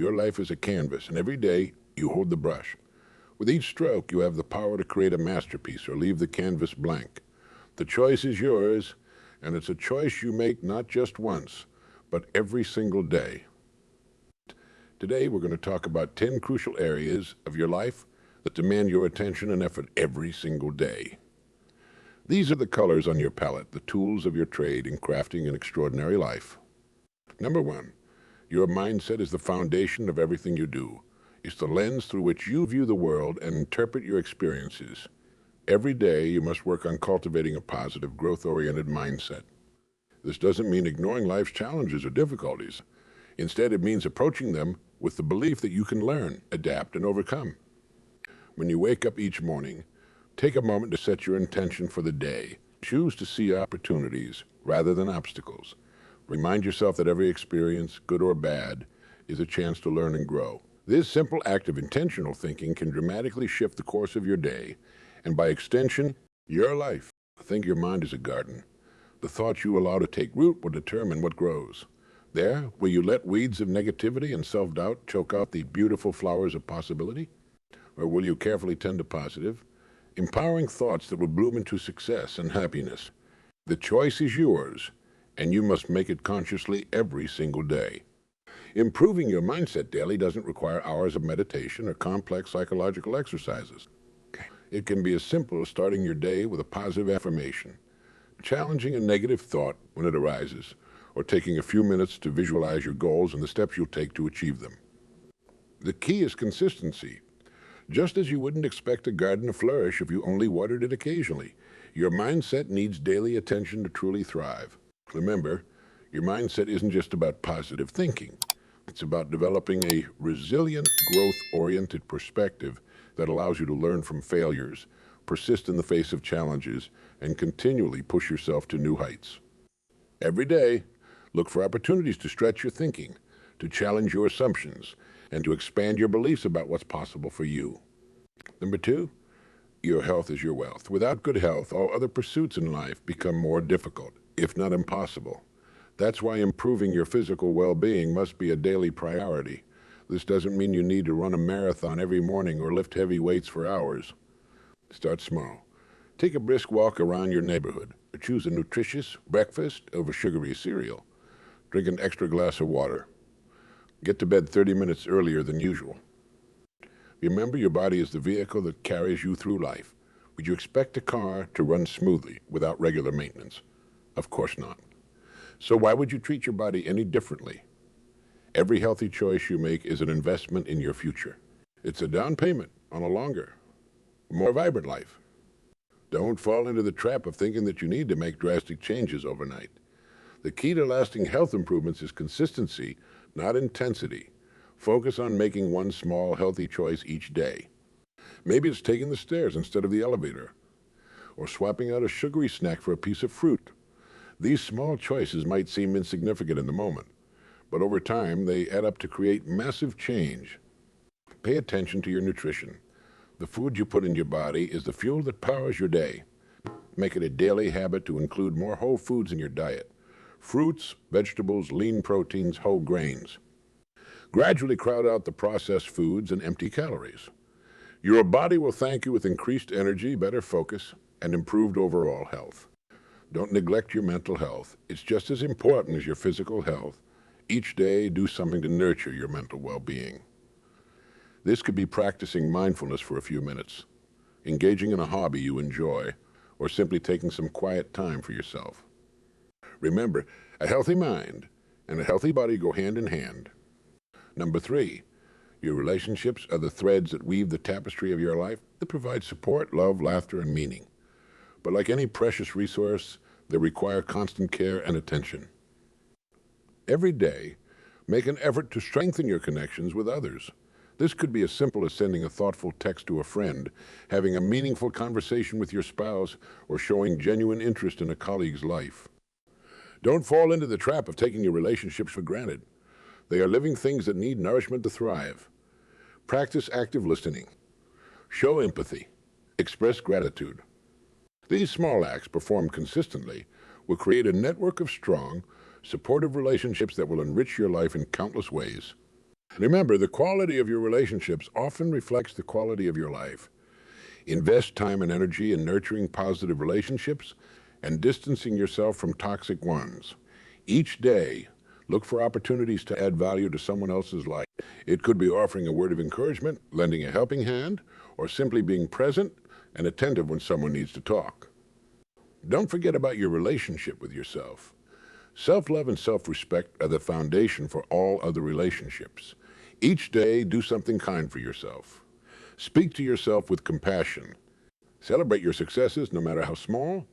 Your life is a canvas, and every day you hold the brush. With each stroke, you have the power to create a masterpiece or leave the canvas blank. The choice is yours, and it's a choice you make not just once, but every single day. Today, we're going to talk about 10 crucial areas of your life that demand your attention and effort every single day. These are the colors on your palette, the tools of your trade in crafting an extraordinary life. Number 1, your mindset is the foundation of everything you do. It's the lens through which you view the world and interpret your experiences. Every day, you must work on cultivating a positive, growth-oriented mindset. This doesn't mean ignoring life's challenges or difficulties. Instead, it means approaching them with the belief that you can learn, adapt, and overcome. When you wake up each morning, take a moment to set your intention for the day. Choose to see opportunities rather than obstacles. Remind yourself that every experience, good or bad, is a chance to learn and grow. This simple act of intentional thinking can dramatically shift the course of your day, and by extension, your life. Think your mind is a garden. The thoughts you allow to take root will determine what grows. There, will you let weeds of negativity and self-doubt choke out the beautiful flowers of possibility? Or will you carefully tend to positive, empowering thoughts that will bloom into success and happiness? The choice is yours, and you must make it consciously every single day. Improving your mindset daily doesn't require hours of meditation or complex psychological exercises. It can be as simple as starting your day with a positive affirmation, challenging a negative thought when it arises, or taking a few minutes to visualize your goals and the steps you'll take to achieve them. The key is consistency. Just as you wouldn't expect a garden to flourish if you only watered it occasionally, your mindset needs daily attention to truly thrive. Remember, your mindset isn't just about positive thinking. It's about developing a resilient, growth-oriented perspective that allows you to learn from failures, persist in the face of challenges, and continually push yourself to new heights. Every day, look for opportunities to stretch your thinking, to challenge your assumptions, and to expand your beliefs about what's possible for you. Number 2, your health is your wealth. Without good health, all other pursuits in life become more difficult, if not impossible. That's why improving your physical well-being must be a daily priority. This doesn't mean you need to run a marathon every morning or lift heavy weights for hours. Start small. Take a brisk walk around your neighborhood, or choose a nutritious breakfast over sugary cereal. Drink an extra glass of water. Get to bed 30 minutes earlier than usual. Remember, your body is the vehicle that carries you through life. Would you expect a car to run smoothly without regular maintenance? Of course not. So why would you treat your body any differently? Every healthy choice you make is an investment in your future. It's a down payment on a longer, more vibrant life. Don't fall into the trap of thinking that you need to make drastic changes overnight. The key to lasting health improvements is consistency, not intensity. Focus on making one small, healthy choice each day. Maybe it's taking the stairs instead of the elevator, or swapping out a sugary snack for a piece of fruit. These small choices might seem insignificant in the moment, but over time, they add up to create massive change. Pay attention to your nutrition. The food you put in your body is the fuel that powers your day. Make it a daily habit to include more whole foods in your diet. Fruits, vegetables, lean proteins, whole grains. Gradually crowd out the processed foods and empty calories. Your body will thank you with increased energy, better focus, and improved overall health. Don't neglect your mental health. It's just as important as your physical health. Each day, do something to nurture your mental well-being. This could be practicing mindfulness for a few minutes, engaging in a hobby you enjoy, or simply taking some quiet time for yourself. Remember, a healthy mind and a healthy body go hand in hand. Number 3, your relationships are the threads that weave the tapestry of your life that provide support, love, laughter, and meaning. But like any precious resource, they require constant care and attention. Every day, make an effort to strengthen your connections with others. This could be as simple as sending a thoughtful text to a friend, having a meaningful conversation with your spouse, or showing genuine interest in a colleague's life. Don't fall into the trap of taking your relationships for granted. They are living things that need nourishment to thrive. Practice active listening. Show empathy. Express gratitude. These small acts, performed consistently, will create a network of strong, supportive relationships that will enrich your life in countless ways. Remember, the quality of your relationships often reflects the quality of your life. Invest time and energy in nurturing positive relationships and distancing yourself from toxic ones. Each day, look for opportunities to add value to someone else's life. It could be offering a word of encouragement, lending a helping hand, or simply being present and attentive when someone needs to talk. Don't forget about your relationship with yourself. Self-love and self-respect are the foundation for all other relationships. Each day, do something kind for yourself. Speak to yourself with compassion. Celebrate your successes, no matter how small.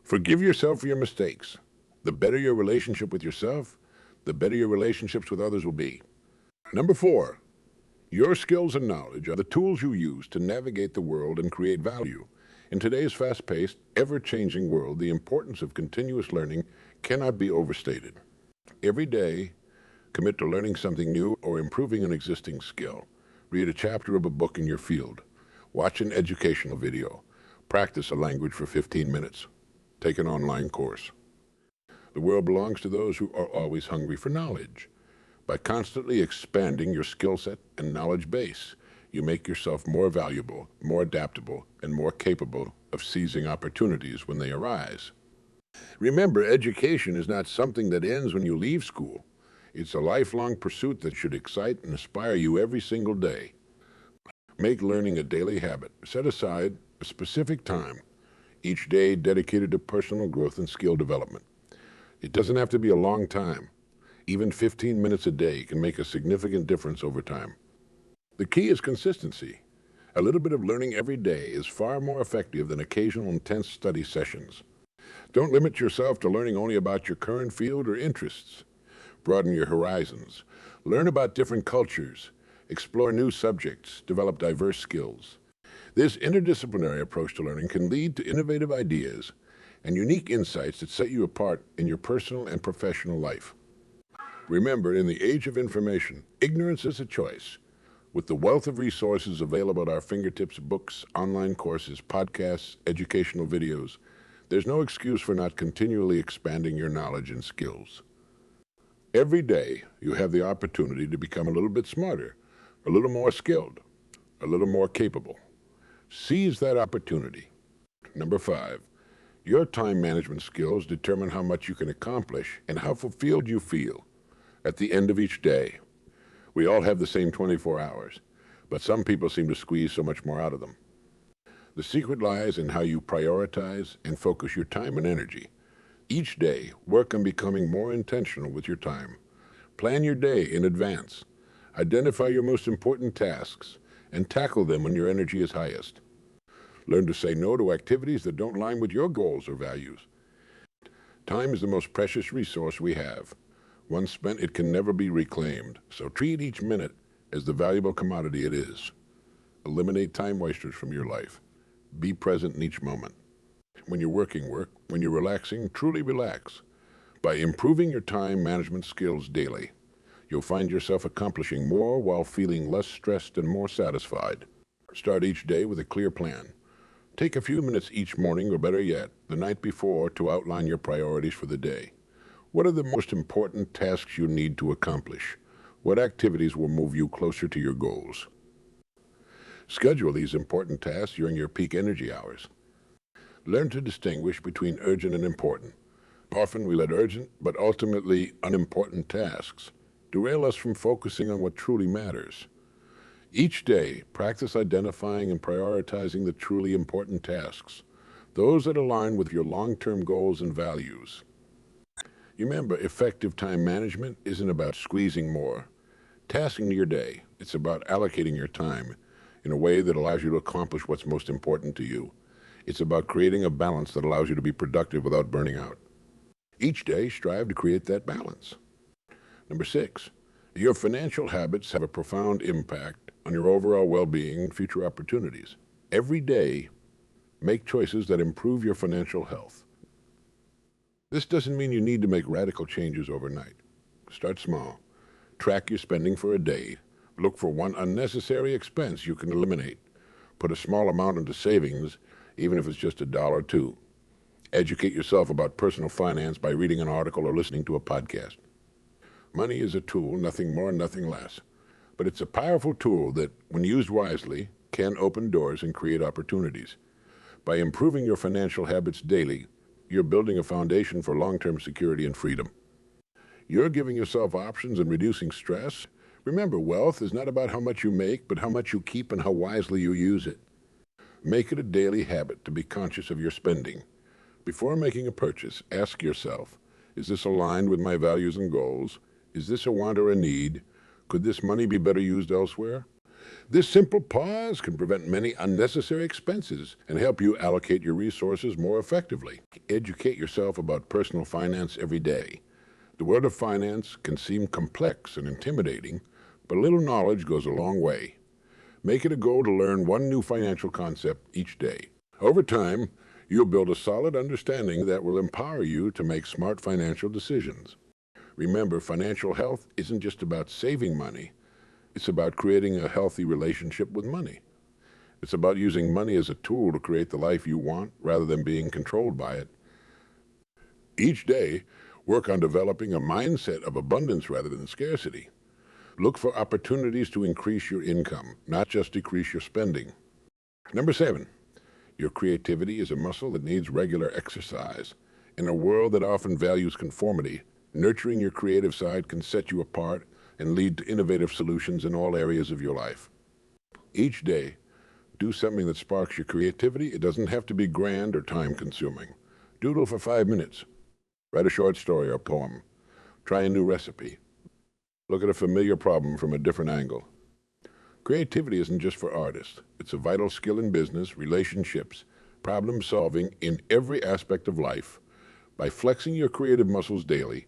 Forgive yourself for your mistakes. The better your relationship with yourself, the better your relationships with others will be. Number 4, your skills and knowledge are the tools you use to navigate the world and create value. In today's fast-paced, ever-changing world, the importance of continuous learning cannot be overstated. Every day, commit to learning something new or improving an existing skill. Read a chapter of a book in your field. Watch an educational video. Practice a language for 15 minutes. Take an online course. The world belongs to those who are always hungry for knowledge. By constantly expanding your skill set and knowledge base, you make yourself more valuable, more adaptable, and more capable of seizing opportunities when they arise. Remember, education is not something that ends when you leave school. It's a lifelong pursuit that should excite and inspire you every single day. Make learning a daily habit. Set aside a specific time each day dedicated to personal growth and skill development. It doesn't have to be a long time. Even 15 minutes a day can make a significant difference over time. The key is consistency. A little bit of learning every day is far more effective than occasional intense study sessions. Don't limit yourself to learning only about your current field or interests. Broaden your horizons. Learn about different cultures. Explore new subjects. Develop diverse skills. This interdisciplinary approach to learning can lead to innovative ideas and unique insights that set you apart in your personal and professional life. Remember, in the age of information, ignorance is a choice. With the wealth of resources available at our fingertips, books, online courses, podcasts, educational videos, there's no excuse for not continually expanding your knowledge and skills. Every day, you have the opportunity to become a little bit smarter, a little more skilled, a little more capable. Seize that opportunity. Number 5, your time management skills determine how much you can accomplish and how fulfilled you feel at the end of each day. We all have the same 24 hours, but some people seem to squeeze so much more out of them. The secret lies in how you prioritize and focus your time and energy. Each day, work on becoming more intentional with your time. Plan your day in advance. Identify your most important tasks and tackle them when your energy is highest. Learn to say no to activities that don't align with your goals or values. Time is the most precious resource we have. Once spent, it can never be reclaimed, so treat each minute as the valuable commodity it is. Eliminate time wasters from your life. Be present in each moment. When you're working, work. When you're relaxing, truly relax. By improving your time management skills daily, you'll find yourself accomplishing more while feeling less stressed and more satisfied. Start each day with a clear plan. Take a few minutes each morning, or better yet, the night before, to outline your priorities for the day. What are the most important tasks you need to accomplish? What activities will move you closer to your goals? Schedule these important tasks during your peak energy hours. Learn to distinguish between urgent and important. Often we let urgent, but ultimately unimportant tasks derail us from focusing on what truly matters. Each day, practice identifying and prioritizing the truly important tasks, those that align with your long-term goals and values. Remember, effective time management isn't about squeezing more, tasking your day. It's about allocating your time in a way that allows you to accomplish what's most important to you. It's about creating a balance that allows you to be productive without burning out. Each day, strive to create that balance. Number 6, your financial habits have a profound impact on your overall well-being and future opportunities. Every day, make choices that improve your financial health. This doesn't mean you need to make radical changes overnight. Start small. Track your spending for a day. Look for one unnecessary expense you can eliminate. Put a small amount into savings, even if it's just $1 or $2. Educate yourself about personal finance by reading an article or listening to a podcast. Money is a tool, nothing more, nothing less. But it's a powerful tool that, when used wisely, can open doors and create opportunities. By improving your financial habits daily, you're building a foundation for long-term security and freedom. You're giving yourself options and reducing stress. Remember, wealth is not about how much you make, but how much you keep and how wisely you use it. Make it a daily habit to be conscious of your spending. Before making a purchase, ask yourself, is this aligned with my values and goals? Is this a want or a need? Could this money be better used elsewhere? This simple pause can prevent many unnecessary expenses and help you allocate your resources more effectively. Educate yourself about personal finance every day. The world of finance can seem complex and intimidating, but a little knowledge goes a long way. Make it a goal to learn one new financial concept each day. Over time, you'll build a solid understanding that will empower you to make smart financial decisions. Remember, financial health isn't just about saving money. It's about creating a healthy relationship with money. It's about using money as a tool to create the life you want rather than being controlled by it. Each day, work on developing a mindset of abundance rather than scarcity. Look for opportunities to increase your income, not just decrease your spending. Number 7, your creativity is a muscle that needs regular exercise. In a world that often values conformity, nurturing your creative side can set you apart and lead to innovative solutions in all areas of your life. Each day, do something that sparks your creativity. It doesn't have to be grand or time-consuming. Doodle for 5 minutes. Write a short story or poem. Try a new recipe. Look at a familiar problem from a different angle. Creativity isn't just for artists. It's a vital skill in business, relationships, problem solving in every aspect of life. By flexing your creative muscles daily,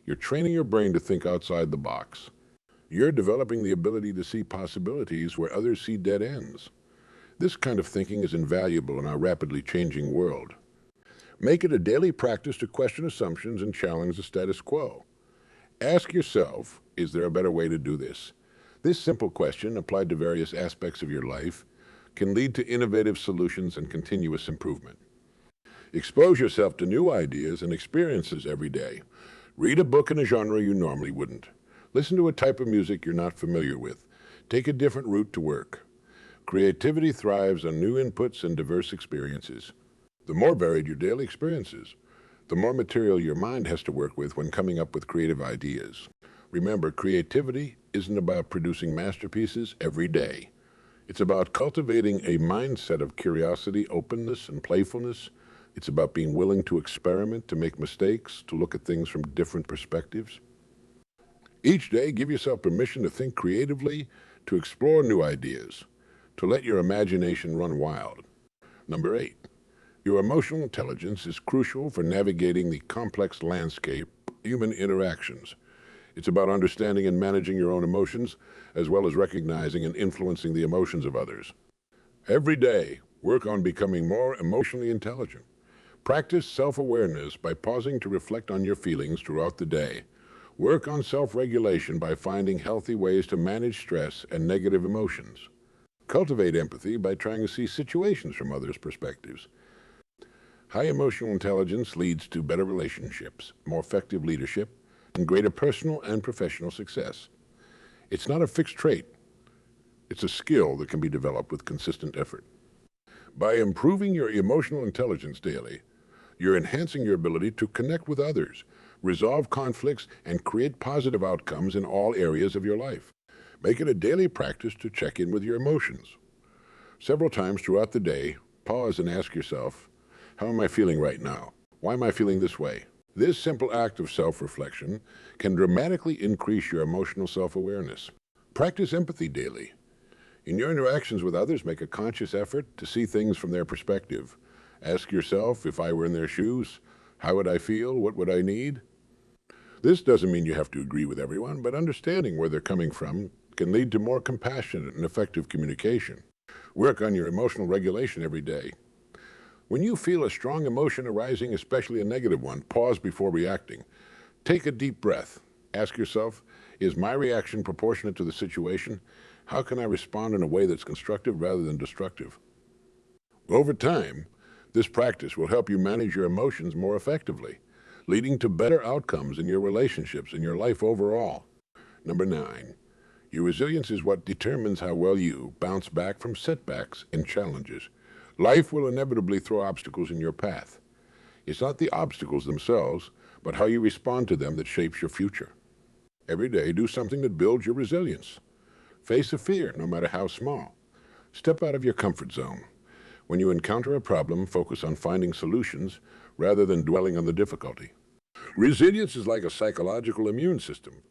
you're training your brain to think outside the box. You're developing the ability to see possibilities where others see dead ends. This kind of thinking is invaluable in our rapidly changing world. Make it a daily practice to question assumptions and challenge the status quo. Ask yourself, is there a better way to do this? This simple question, applied to various aspects of your life, can lead to innovative solutions and continuous improvement. Expose yourself to new ideas and experiences every day. Read a book in a genre you normally wouldn't. Listen to a type of music you're not familiar with. Take a different route to work. Creativity thrives on new inputs and diverse experiences. The more varied your daily experiences, the more material your mind has to work with when coming up with creative ideas. Remember, creativity isn't about producing masterpieces every day. It's about cultivating a mindset of curiosity, openness, and playfulness. It's about being willing to experiment, to make mistakes, to look at things from different perspectives. Each day, give yourself permission to think creatively, to explore new ideas, to let your imagination run wild. Number 8, your emotional intelligence is crucial for navigating the complex landscape of human interactions. It's about understanding and managing your own emotions, as well as recognizing and influencing the emotions of others. Every day, work on becoming more emotionally intelligent. Practice self-awareness by pausing to reflect on your feelings throughout the day. Work on self-regulation by finding healthy ways to manage stress and negative emotions. Cultivate empathy by trying to see situations from others' perspectives. High emotional intelligence leads to better relationships, more effective leadership, and greater personal and professional success. It's not a fixed trait. It's a skill that can be developed with consistent effort. By improving your emotional intelligence daily, you're enhancing your ability to connect with others, resolve conflicts, and create positive outcomes in all areas of your life. Make it a daily practice to check in with your emotions. Several times throughout the day, pause and ask yourself, how am I feeling right now? Why am I feeling this way? This simple act of self-reflection can dramatically increase your emotional self-awareness. Practice empathy daily. In your interactions with others, make a conscious effort to see things from their perspective. Ask yourself, if I were in their shoes, how would I feel? What would I need? This doesn't mean you have to agree with everyone, but understanding where they're coming from can lead to more compassionate and effective communication. Work on your emotional regulation every day. When you feel a strong emotion arising, especially a negative one, pause before reacting. Take a deep breath. Ask yourself, is my reaction proportionate to the situation? How can I respond in a way that's constructive rather than destructive? Over time, this practice will help you manage your emotions more effectively. leading to better outcomes in your relationships and your life overall. Number 9, your resilience is what determines how well you bounce back from setbacks and challenges. Life will inevitably throw obstacles in your path. It's not the obstacles themselves, but how you respond to them that shapes your future. Every day, do something that builds your resilience. Face a fear, no matter how small. Step out of your comfort zone. When you encounter a problem, focus on finding solutions rather than dwelling on the difficulty. Resilience is like a psychological immune system.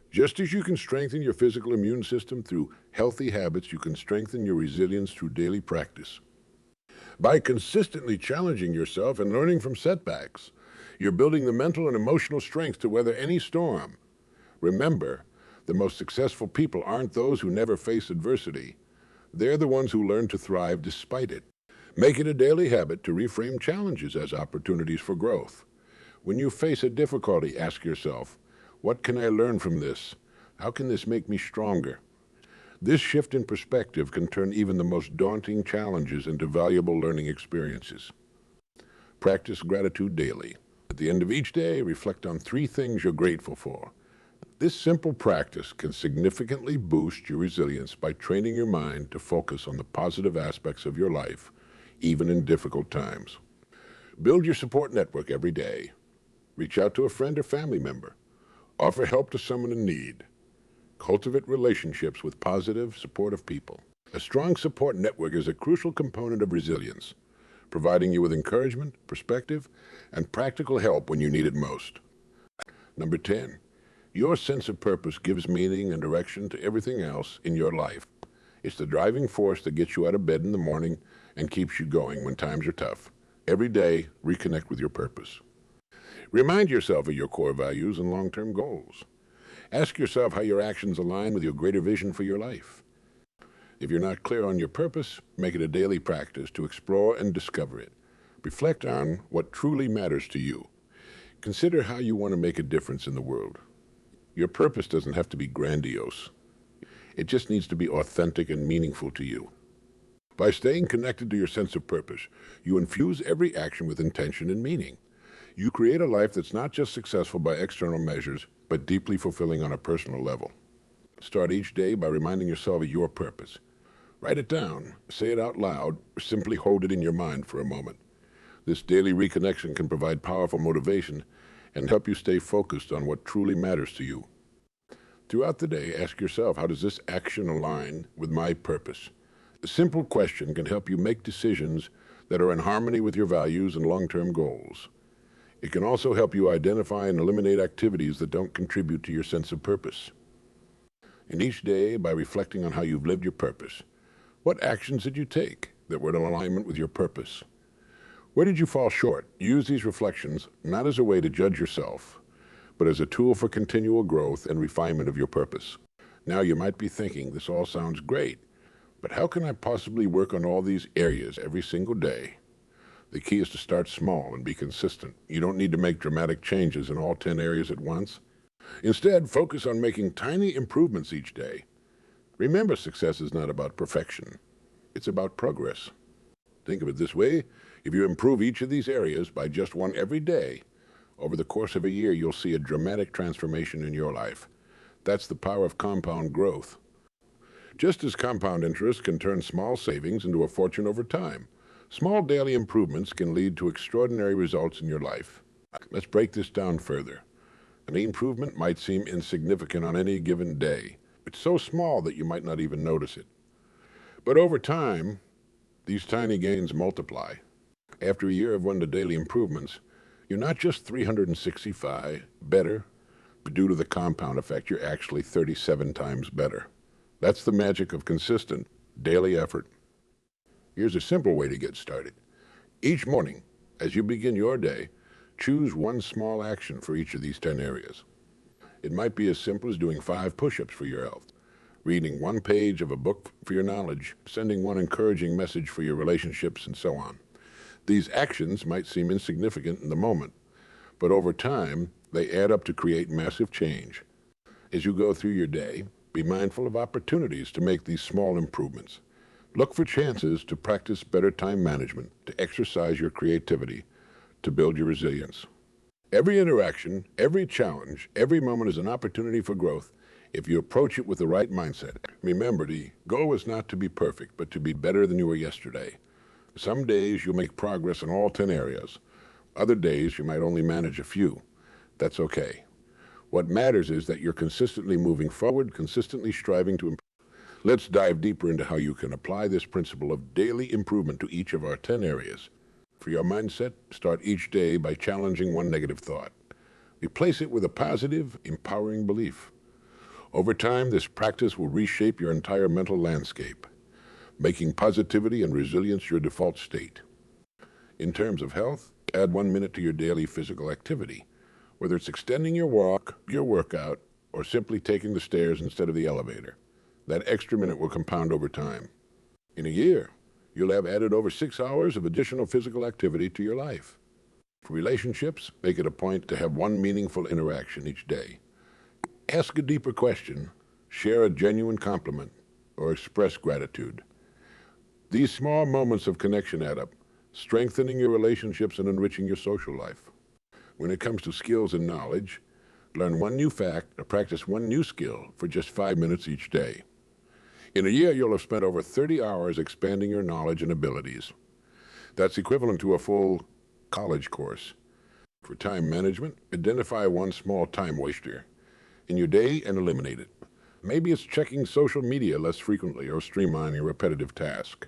Just as you can strengthen your physical immune system through healthy habits, you can strengthen your resilience through daily practice. By consistently challenging yourself and learning from setbacks, you're building the mental and emotional strength to weather any storm. Remember, the most successful people aren't those who never face adversity. They're the ones who learn to thrive despite it. Make it a daily habit to reframe challenges as opportunities for growth. When you face a difficulty, ask yourself, what can I learn from this? How can this make me stronger? This shift in perspective can turn even the most daunting challenges into valuable learning experiences. Practice gratitude daily. At the end of each day, reflect on 3 things you're grateful for. This simple practice can significantly boost your resilience by training your mind to focus on the positive aspects of your life, even in difficult times. Build your support network every day. Reach out to a friend or family member. Offer help to someone in need. Cultivate relationships with positive, supportive people. A strong support network is a crucial component of resilience, providing you with encouragement, perspective, and practical help when you need it most. Number 10, your sense of purpose gives meaning and direction to everything else in your life. It's the driving force that gets you out of bed in the morning and keeps you going when times are tough. Every day, reconnect with your purpose. Remind yourself of your core values and long-term goals. Ask yourself how your actions align with your greater vision for your life. If you're not clear on your purpose, make it a daily practice to explore and discover it. Reflect on what truly matters to you. Consider how you want to make a difference in the world. Your purpose doesn't have to be grandiose. It just needs to be authentic and meaningful to you. By staying connected to your sense of purpose, you infuse every action with intention and meaning. You create a life that's not just successful by external measures, but deeply fulfilling on a personal level. Start each day by reminding yourself of your purpose. Write it down, say it out loud, or simply hold it in your mind for a moment. This daily reconnection can provide powerful motivation and help you stay focused on what truly matters to you. Throughout the day, ask yourself, how does this action align with my purpose? A simple question can help you make decisions that are in harmony with your values and long-term goals. It can also help you identify and eliminate activities that don't contribute to your sense of purpose. And each day, by reflecting on how you've lived your purpose, what actions did you take that were in alignment with your purpose? Where did you fall short? Use these reflections not as a way to judge yourself, but as a tool for continual growth and refinement of your purpose. Now you might be thinking, this all sounds great, but how can I possibly work on all these areas every single day? The key is to start small and be consistent. You don't need to make dramatic changes in all 10 areas at once. Instead, focus on making tiny improvements each day. Remember, success is not about perfection. It's about progress. Think of it this way. If you improve each of these areas by just one every day, over the course of a year, you'll see a dramatic transformation in your life. That's the power of compound growth. Just as compound interest can turn small savings into a fortune over time, small daily improvements can lead to extraordinary results in your life. Let's break this down further. An improvement might seem insignificant on any given day. It's so small that you might not even notice it. But over time, these tiny gains multiply. After a year of one to daily improvements, you're not just 365 better, but due to the compound effect, you're actually 37 times better. That's the magic of consistent daily effort. Here's a simple way to get started. Each morning, as you begin your day, choose one small action for each of these 10 areas. It might be as simple as doing 5 push-ups for your health, reading 1 page of a book for your knowledge, sending 1 encouraging message for your relationships, and so on. These actions might seem insignificant in the moment, but over time, they add up to create massive change. As you go through your day, be mindful of opportunities to make these small improvements. Look for chances to practice better time management, to exercise your creativity, to build your resilience. Every interaction, every challenge, every moment is an opportunity for growth if you approach it with the right mindset. Remember, the goal is not to be perfect, but to be better than you were yesterday. Some days you'll make progress in all 10 areas. Other days you might only manage a few. That's okay. What matters is that you're consistently moving forward, consistently striving to improve. Let's dive deeper into how you can apply this principle of daily improvement to each of our 10 areas. For your mindset, start each day by challenging one negative thought. Replace it with a positive, empowering belief. Over time, this practice will reshape your entire mental landscape, making positivity and resilience your default state. In terms of health, add 1 minute to your daily physical activity. Whether it's extending your walk, your workout, or simply taking the stairs instead of the elevator, that extra minute will compound over time. In a year, you'll have added over 6 hours of additional physical activity to your life. For relationships, make it a point to have one meaningful interaction each day. Ask a deeper question, share a genuine compliment, or express gratitude. These small moments of connection add up, strengthening your relationships and enriching your social life. When it comes to skills and knowledge, learn one new fact or practice one new skill for just 5 minutes each day. In a year, you'll have spent over 30 hours expanding your knowledge and abilities. That's equivalent to a full college course. For time management, identify one small time waster in your day and eliminate it. Maybe it's checking social media less frequently or streamlining a repetitive task.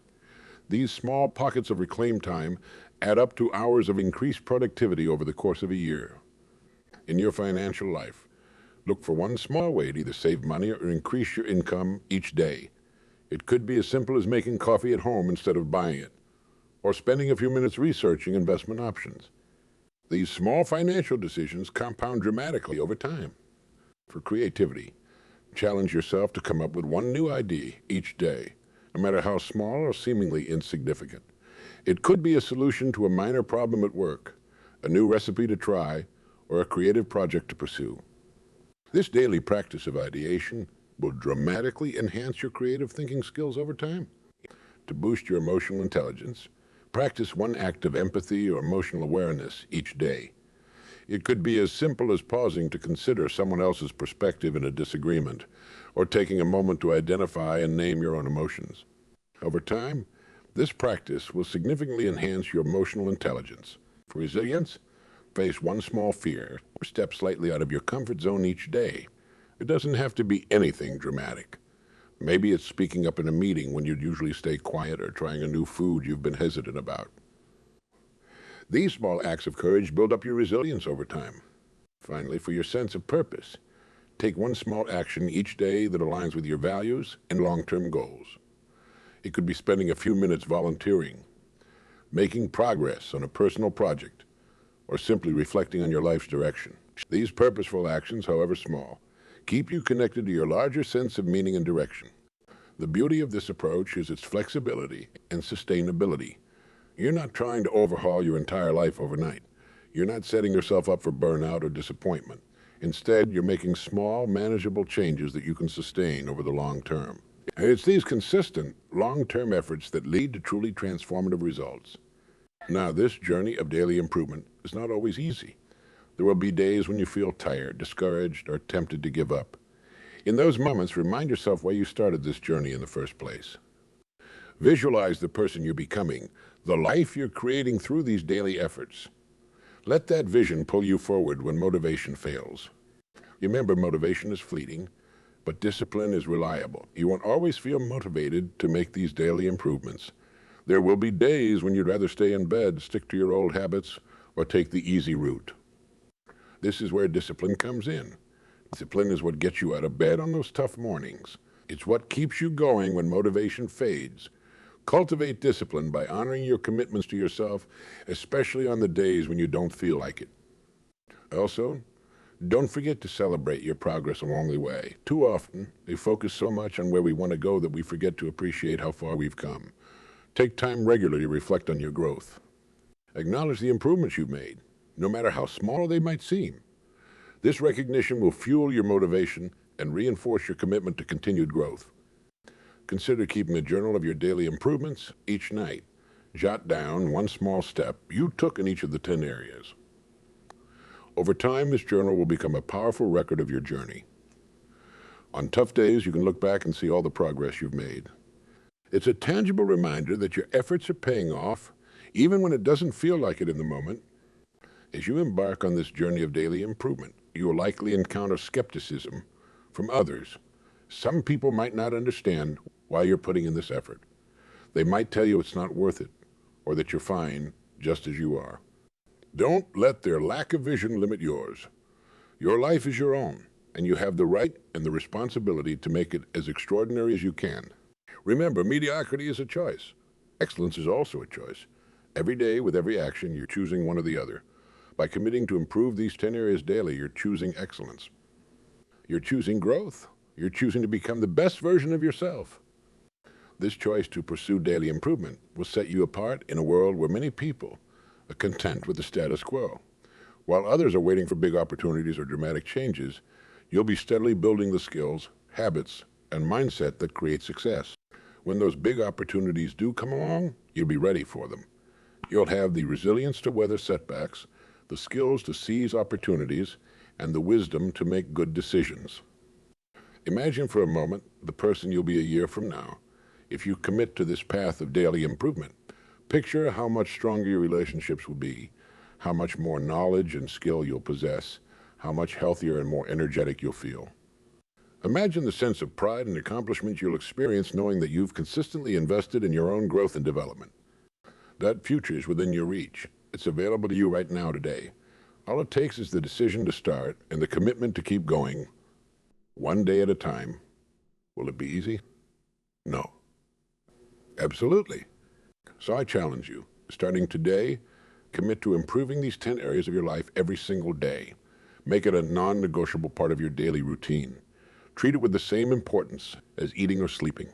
These small pockets of reclaimed time add up to hours of increased productivity over the course of a year. In your financial life, look for one small way to either save money or increase your income each day. It could be as simple as making coffee at home instead of buying it, or spending a few minutes researching investment options. These small financial decisions compound dramatically over time. For creativity, challenge yourself to come up with one new idea each day, no matter how small or seemingly insignificant. It could be a solution to a minor problem at work, a new recipe to try, or a creative project to pursue. This daily practice of ideation will dramatically enhance your creative thinking skills over time. To boost your emotional intelligence, practice one act of empathy or emotional awareness each day. It could be as simple as pausing to consider someone else's perspective in a disagreement, or taking a moment to identify and name your own emotions. Over time, this practice will significantly enhance your emotional intelligence. For resilience, face one small fear or step slightly out of your comfort zone each day. It doesn't have to be anything dramatic. Maybe it's speaking up in a meeting when you'd usually stay quiet, or trying a new food you've been hesitant about. These small acts of courage build up your resilience over time. Finally, for your sense of purpose, take one small action each day that aligns with your values and long-term goals. It could be spending a few minutes volunteering, making progress on a personal project, or simply reflecting on your life's direction. These purposeful actions, however small, keep you connected to your larger sense of meaning and direction. The beauty of this approach is its flexibility and sustainability. You're not trying to overhaul your entire life overnight. You're not setting yourself up for burnout or disappointment. Instead, you're making small, manageable changes that you can sustain over the long term. And it's these consistent, long-term efforts that lead to truly transformative results. Now, this journey of daily improvement is not always easy. There will be days when you feel tired, discouraged, or tempted to give up. In those moments, remind yourself why you started this journey in the first place. Visualize the person you're becoming, the life you're creating through these daily efforts. Let that vision pull you forward when motivation fails. Remember, motivation is fleeting, but discipline is reliable. You won't always feel motivated to make these daily improvements. There will be days when you'd rather stay in bed, stick to your old habits, or take the easy route. This is where discipline comes in. Discipline is what gets you out of bed on those tough mornings. It's what keeps you going when motivation fades. Cultivate discipline by honoring your commitments to yourself, especially on the days when you don't feel like it. Also, don't forget to celebrate your progress along the way. Too often, we focus so much on where we want to go that we forget to appreciate how far we've come. Take time regularly to reflect on your growth. Acknowledge the improvements you've made, no matter how small they might seem. This recognition will fuel your motivation and reinforce your commitment to continued growth. Consider keeping a journal of your daily improvements each night. Jot down one small step you took in each of the 10 areas. Over time, this journal will become a powerful record of your journey. On tough days, you can look back and see all the progress you've made. It's a tangible reminder that your efforts are paying off, even when it doesn't feel like it in the moment. As you embark on this journey of daily improvement, you will likely encounter skepticism from others. Some people might not understand why you're putting in this effort. They might tell you it's not worth it, or that you're fine just as you are. Don't let their lack of vision limit yours. Your life is your own, and you have the right and the responsibility to make it as extraordinary as you can. Remember, mediocrity is a choice. Excellence is also a choice. Every day, with every action, you're choosing one or the other. By committing to improve these 10 areas daily, you're choosing excellence. You're choosing growth. You're choosing to become the best version of yourself. This choice to pursue daily improvement will set you apart in a world where many people are content with the status quo. While others are waiting for big opportunities or dramatic changes, you'll be steadily building the skills, habits, and mindset that create success. When those big opportunities do come along, you'll be ready for them. You'll have the resilience to weather setbacks, the skills to seize opportunities, and the wisdom to make good decisions. Imagine for a moment the person you'll be a year from now. If you commit to this path of daily improvement, picture how much stronger your relationships will be, how much more knowledge and skill you'll possess, how much healthier and more energetic you'll feel. Imagine the sense of pride and accomplishment you'll experience knowing that you've consistently invested in your own growth and development. That future is within your reach. It's available to you right now today. All it takes is the decision to start and the commitment to keep going, one day at a time. Will it be easy? No. Absolutely. So I challenge you, starting today, commit to improving these 10 areas of your life every single day. Make it a non-negotiable part of your daily routine. Treat it with the same importance as eating or sleeping.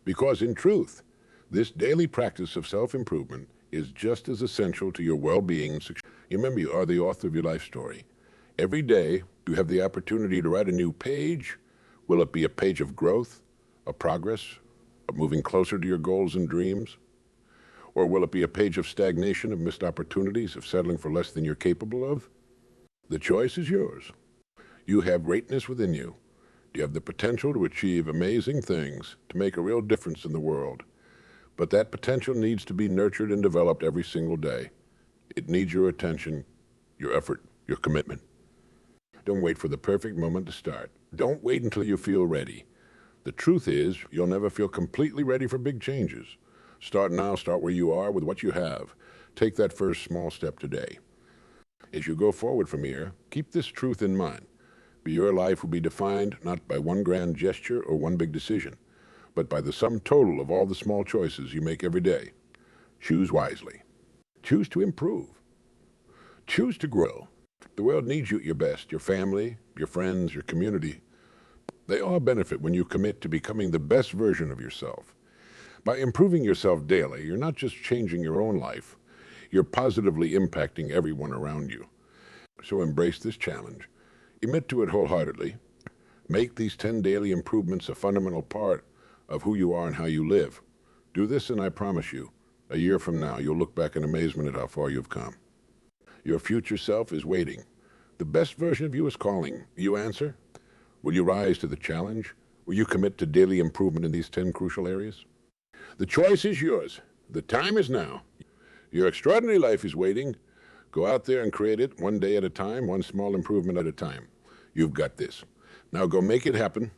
Because in truth, this daily practice of self-improvement is just as essential to your well-being and success. Remember, you are the author of your life story. Every day, you have the opportunity to write a new page. Will it be a page of growth, of progress, of moving closer to your goals and dreams? Or will it be a page of stagnation, of missed opportunities, of settling for less than you're capable of? The choice is yours. You have greatness within you. You have the potential to achieve amazing things, to make a real difference in the world. But that potential needs to be nurtured and developed every single day. It needs your attention, your effort, your commitment. Don't wait for the perfect moment to start. Don't wait until you feel ready. The truth is, you'll never feel completely ready for big changes. Start now, start where you are with what you have. Take that first small step today. As you go forward from here, keep this truth in mind. Your life will be defined not by one grand gesture or one big decision, but by the sum total of all the small choices you make every day. Choose wisely. Choose to improve. Choose to grow. The world needs you at your best, your family, your friends, your community. They all benefit when you commit to becoming the best version of yourself. By improving yourself daily, you're not just changing your own life, you're positively impacting everyone around you. So embrace this challenge. Commit to it wholeheartedly. Make these 10 daily improvements a fundamental part of who you are and how you live. Do this and I promise you, a year from now, you'll look back in amazement at how far you've come. Your future self is waiting. The best version of you is calling. You answer? Will you rise to the challenge? Will you commit to daily improvement in these 10 crucial areas? The choice is yours. The time is now. Your extraordinary life is waiting. Go out there and create it one day at a time, one small improvement at a time. You've got this. Now go make it happen.